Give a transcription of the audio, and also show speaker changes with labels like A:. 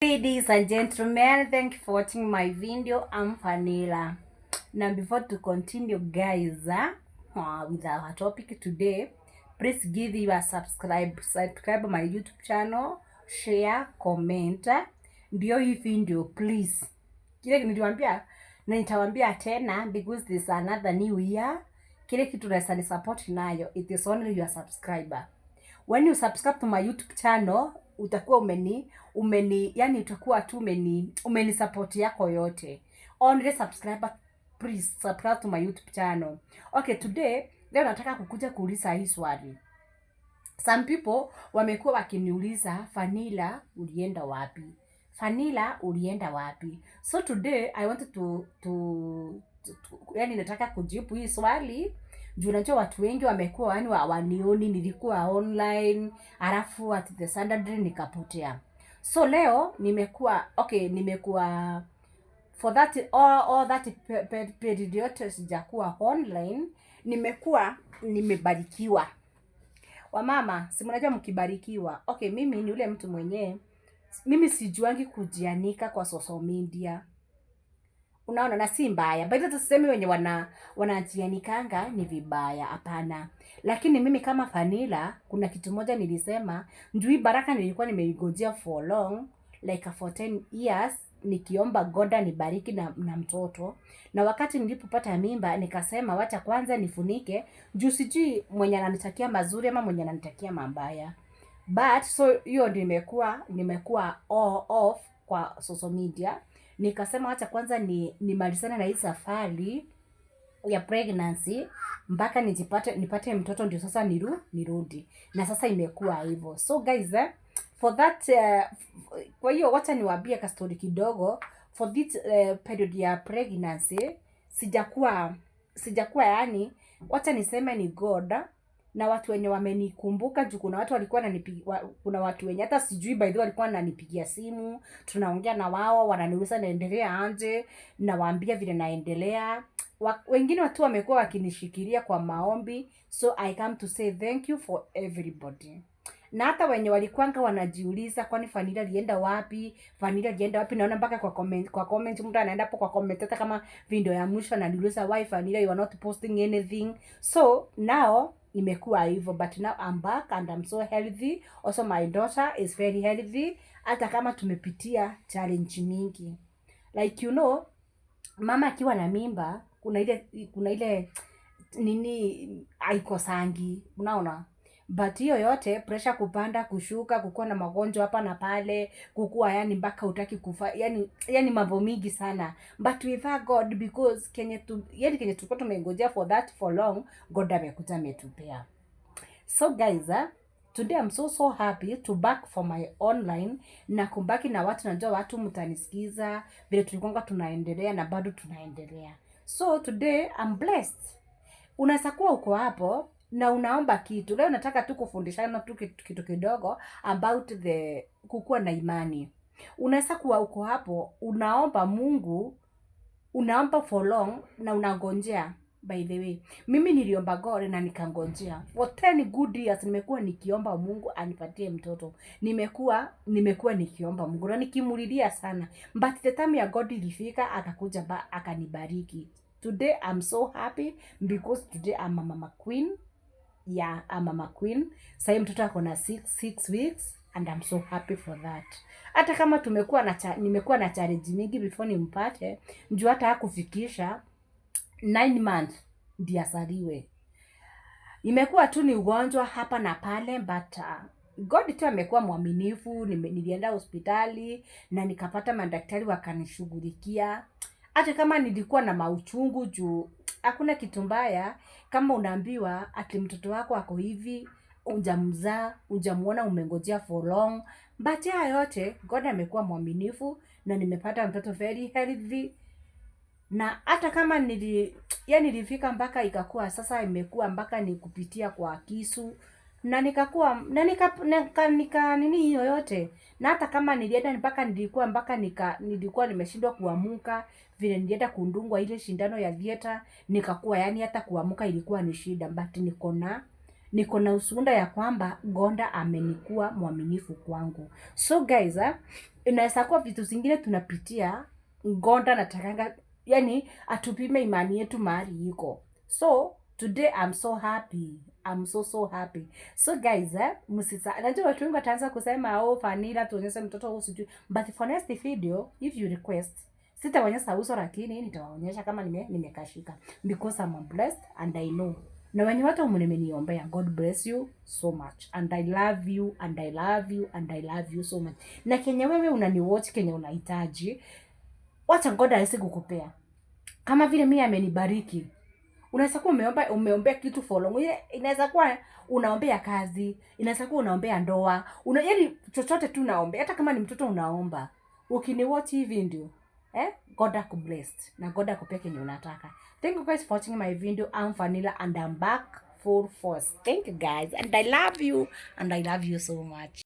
A: Ladies and gentlemen, thank you for watching my video. I'm Vanilla. Now before to continue guys with our topic today, please give your subscribe my YouTube channel, share, comment. Ndio hii video please. Kile niliwaambia na nitawaambia tena because this another new year. Kile kitu naweza support nayo, it is only your subscriber. When you subscribe to my YouTube channel, utakuwa yani utakuwa tu umeni support yako yote. Only subscriber, please subscribe to my YouTube channel. Okay, today leo nataka kukuja kuuliza hii swali. Some people wamekuwa wakiniuliza, Vanilla ulienda wapi? Vanilla ulienda wapi? So today I wanted to yani nataka kujibu hii swali. Juu najua watu wengi wamekuwa yani wanioni nilikuwa online, alafu at the Sunday nikapotea. So leo nimekuwa for that all that period yote sijakuwa online, nimebarikiwa. Wamama, si mnajua mkibarikiwa. Okay, mimi ni ule mtu mwenyewe, mimi sijuangi kujianika kwa social media. Unaona, na si mbaya. By the way, tuseme wenye wanajianikanga ni vibaya, hapana. Lakini mimi kama Vanilla, kuna kitu moja nilisema, njui baraka nilikuwa nimeigojea for long, like for 10 years, nikiomba God nibariki na mtoto. Na wakati nilipopata mimba, nikasema wacha kwanza nifunike, juu sijui mwenye ananitakia mazuri ama mwenye ananitakia mabaya. But so hiyo nimekuwa all off kwa social media. Nikasema wacha kwanza nimalizane na hii safari ya pregnancy mpaka nipate mtoto ndio sasa nirudi. Na sasa imekuwa hivyo. So guys, for that kwa hiyo wacha niwaambie ka story kidogo. For this period ya pregnancy sijakuwa yani, wacha niseme ni God na watu wenye wamenikumbuka. Juu kuna watu walikuwa kuna watu wenye hata sijui by the way walikuwa wananipigia simu, tunaongea na wao, wananiuliza naendelea aje, nawaambia vile naendelea. Wengine watu wamekuwa wakinishikilia kwa maombi. So I come to say thank you for everybody. Na hata wenye walikuanga wanajiuliza kwani Vanilla alienda wapi? Vanilla alienda wapi? Naona mpaka kwa comment mtu anaenda hapo kwa comment, hata kama video ya mwisho ananiuliza why Vanilla you are not posting anything. So now imekuwa hivyo, but now I'm back and I'm so healthy. Also my daughter is very healthy, hata kama tumepitia challenge mingi. Like you know, mama akiwa na mimba kuna ile nini haikosangi, unaona. But hiyo yote, pressure kupanda kushuka, kukua na magonjwa hapa na pale, kukua yani mpaka utaki kufa, yani mambo mingi sana. But we thank God because kenye tulikuwa tumengojea for long, God amekuja ametupea. So guys, today I'm so happy to back for my online, na kubaki na watu, najua watu mtanisikiza vile tulikuwa tunaendelea na bado tunaendelea. So today I'm blessed. Unaweza kuwa uko hapo na unaomba kitu. Leo nataka tu kufundishana tu kitu kidogo about kukua na imani. Unaweza kuwa uko hapo unaomba Mungu, unaomba for long na unangonjea. By the way, mimi niliomba God na nikangonjea for 10 good years. Nimekuwa nikiomba Mungu anipatie mtoto. Nimekuwa nikiomba Mungu na nikimulilia sana, but the time ya God ilifika, akakuja akanibariki. Today I'm so happy because today I'm a mama queen. Yeah, I'm a mama queen. Sasa mtoto ako na 6 weeks and I'm so happy for that. Hata kama nimekuwa na challenge mingi before nimpate, njoo hata hakufikisha 9 months ndio asaliwe. Imekuwa tu ni ugonjwa hapa na pale, but God tu amekuwa mwaminifu. Nilienda hospitali na nikapata madaktari wakanishughulikia. Hata kama nilikuwa na mauchungu, juu hakuna kitu mbaya kama unaambiwa ati mtoto wako ako hivi, hujamzaa, hujamuona, umengojea for long. But yote God amekuwa mwaminifu na nimepata mtoto very healthy. Na hata kama nilifika mpaka ikakuwa sasa imekuwa mpaka ni kupitia kwa kisu na nikakuwa na nini hiyo yote. Na hata kama nilienda mpaka nilikuwa nimeshindwa kuamuka, vile nilienda kundungwa ile shindano ya vieta, nikakuwa yani hata kuamuka ilikuwa ni shida. But niko na ushuhuda ya kwamba Gonda amenikuwa mwaminifu kwangu. So guys, inaweza kuwa vitu zingine tunapitia, Gonda natakanga yani atupime imani yetu mahali iko. So today I'm so happy. I'm so happy. So guys, najua watu wengi wataanza kusema Vanilla tuonyeshe mtoto usijui. But for next video, if you request, sitaonyesha uso lakini nitawaonyesha kama nimekashika, because I'm blessed and I know. Na wenye watu mmeniombea, God bless you so much and I love you and I love you and I love you so much. Na kenye wewe unaniwatch, kenye unahitaji, wacha God aweze kukupea. Kama vile mimi amenibariki. Unaweza kuwa umeombea kitu for long. Inaweza kuwa unaombea kazi, inaweza kuwa unaombea ndoa, yaani chochote tu unaombea, hata kama ni mtoto unaomba. Ukiniwatch hii video, God akubless na God akupea kenye unataka. Thank you guys for watching my video. I'm Vanilla and I'm back full force. Thank you guys and I love you so much.